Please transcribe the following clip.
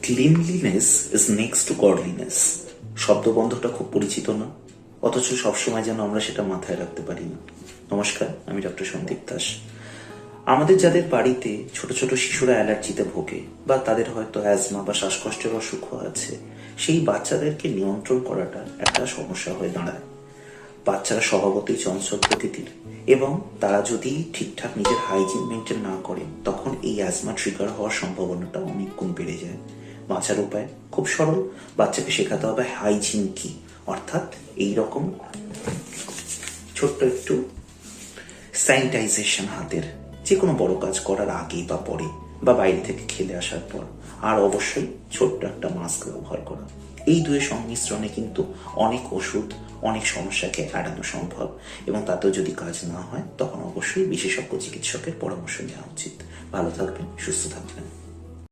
Cleanliness is next to godliness শব্দবন্ধটা খুব পরিচিত না, অথচ সবসময় যেন আমরা সেটা মাথায় রাখতে পারি না। নমস্কার, আমি ডক্টর সন্দীপ দাস। আমাদের যাদের বাড়িতে ছোট ছোট শিশুরা অ্যালার্জিতে ভোগে বা তাদের হয়তো অ্যাজমা বা শ্বাসকষ্টের অসুখও আছে, সেই বাচ্চাদেরকে নিয়ন্ত্রণ করাটা একটা সমস্যা হয়ে দাঁড়ায়। বাচ্চারা স্বভাবতই চঞ্চল প্রকৃতির এবং তারা যদি ঠিকঠাক নিজের হাইজিন মেনটেন না করে, তখন এই অ্যাজমা ট্রিগার হওয়ার সম্ভাবনাটা অনেক গুণ বেড়ে যায়। বাঁচার উপায় খুব সরল, বাচ্চাকে শেখাতে হবে হাইজিন কি, অর্থাৎ এইরকম ছোট্ট একটু স্যানিটাইজেশন হাতের, যে কোনো বড় কাজ করার আগে বা পরে বা বাইরে থেকে খেলে আসার পর, আর অবশ্যই ছোট্ট একটা মাস্ক ব্যবহার করা। এই দুয়ের সংমিশ্রণে কিন্তু অনেক ওষুধ, অনেক সমস্যাকে এড়ানো সম্ভব, এবং তাতেও যদি কাজ না হয় তখন অবশ্যই বিশেষজ্ঞ চিকিৎসকের পরামর্শ নেওয়া উচিত। ভালো থাকবেন, সুস্থ থাকবেন।